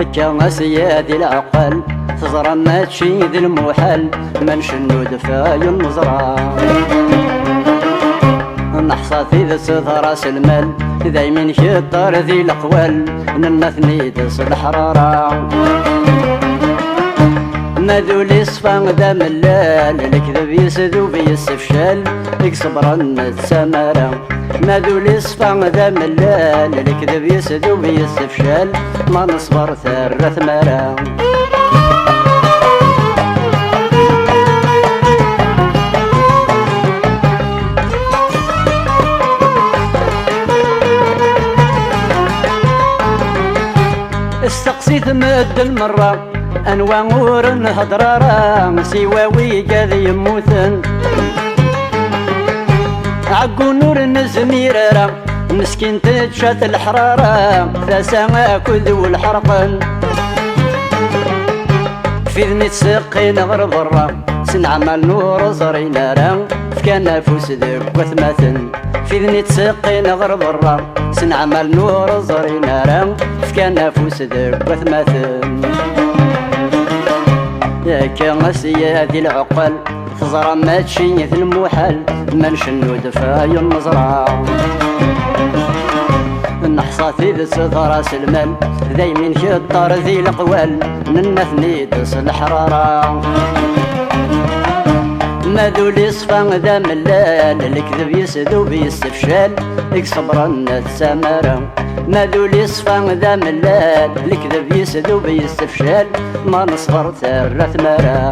كان سيادي العقل تزرى ماشي ذي المحل ما نشنو دفاي النزرة نحصاتي ذا راس المال دايما شطار ذي الاقوال نمثني دس الحرارة ما ذولي صفان دا ملال الكذب يسذوب يستفشل يكسبر السمارة ما ذولي صفان دا ملال الكذب يسذوب يستفشل ما نصبر ثرة ثمارة استقصيت مد المرة أنواع ورن هضرارا سواوي قاذي يموثن عقو نور النزميرارا مسكين تتشات الحرارة ثاسا كذو الحرقن في ذني تسقين غير برا سنعمل نور زرينارا فكان فوس ذك وثماثن في ذني تسقين غير برا سنعمل نور زرينارا فكان فوس ذك وثماثن يا كان سيادي العقل تزرى ماشي في المحل ما نشنو دفاي النزرة نحصاتي ذس راس المال دايمين شطار ذي الاقوال ننثني دس الحرارة ما ذولي صفان ذا ملال الكذب يسذوب يستفشل يكسبرن السمارة ما ذولي صفان ذا ملال الكذب يسذوب يستفشل ما نصبر ثرة ثمارة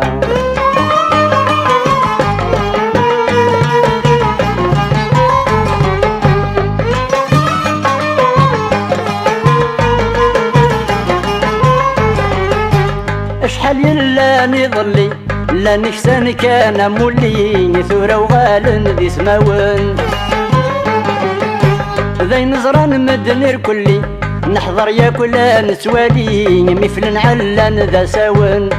شحال يلاني ظلي لا نكسان كان مولي ثورة وغال ذي سماون ذي نزران مدنير كلي نحضر يا كلا نسوالي مثل علان ذا ساون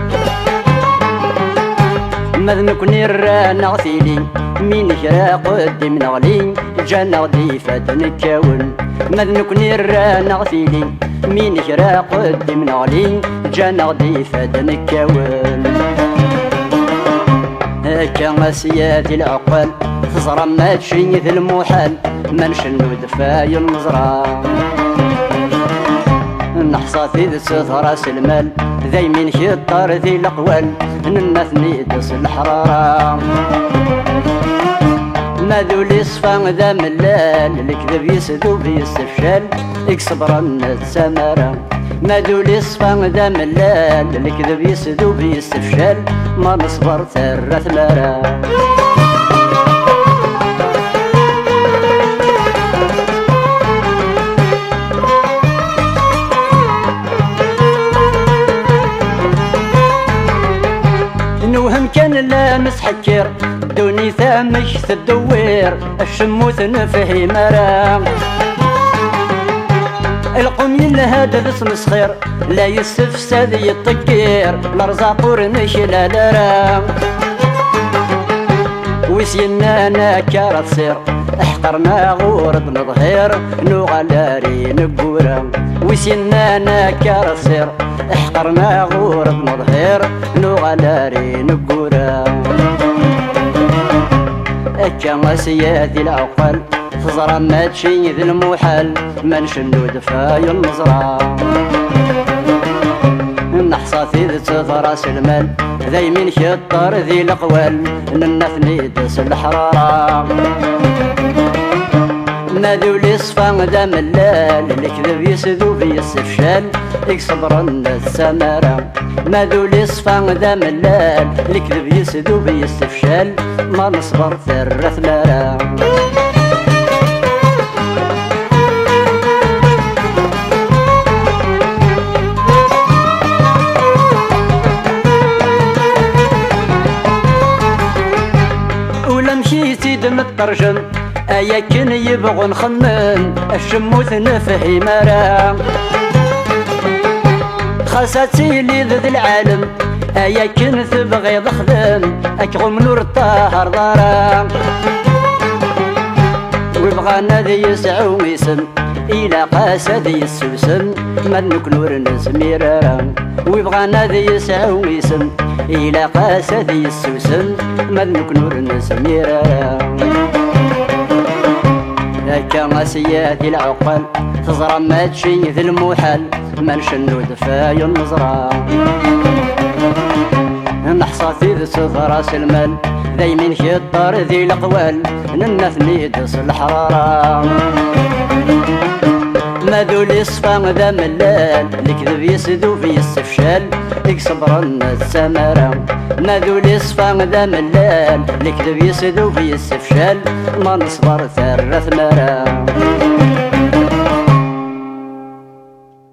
مذنك نيران غثيلي مين شرا قدي نغلي جانا غدي فات نكاون مذنك نيران غثيلي مين شرا قدي نغلي جانا غدي فات نكاون كان سيادي العقل تزرى ماشي في المحل ما نشنو دفاي النزرة نحصاتي دس راس المال دايمين شطار ذي الاقوال ننثني دس الحرارة ما ذولي صفان ذا ملال الكذب يسذوب يستفشل يكسبرن السمارة ما ذولي صفان ذا ملال الكذب يسذوب يستفشل ما نصبر ثرة ثمارة نوهم كان لا مسحكر دوني ثامش تدوير الشموث نفهي مرام القوم هذا اسم صخير لا يستفسد يطكير الارزاق ورنش لا درام وسينا انا كارت صير احقرنا غورد نظهير نغالاري نقورا وسينا انا كارت صير احقرنا غورد نظهير نغالاري نقورا كان سيادي العقل تزرى ماشي ذي المحل ما نشنو دفاي النزرة نحصاتي ذي راس المال دايمين شطار ذي الاقوال ننثني دس الحرارة ما ذولي صفان ذا ملال الكذب يسذوب يستفشل يكسبرن السمارة ما ذولي صفان ذا ملال الكذب يسذوب يستفشل ما نصبر ثرة ثمارة ولا مشيتي دم الترجم ايا كن يبغوا نخمم الشموث نفهي مرا خاصتي لي ذي العالم ايا كن تبغي تخدم اكغم نور الطاهر دارا ويبغى نادي يسعو ويسم إلا قاسد يسوسن ما نكنور نزميرا ويبغانا ذي يساوي سن إلا قاسد يسوسن ما نكنور نزميرا هكا سيادي العقل تزرى ما تشي ذي المحال ما نشنو دفاي النزرة نحصى في ذي راس المال دايما شطار ذي الأقوال ننثني دس الحرارة ما ذولي صفا ذا ملال الكذب يسدو في السفشال يكسبر الناس سمرة ما ذولي صفا ذا ملال الكذب يسدو في السفشال ما نصبر ثرث مرة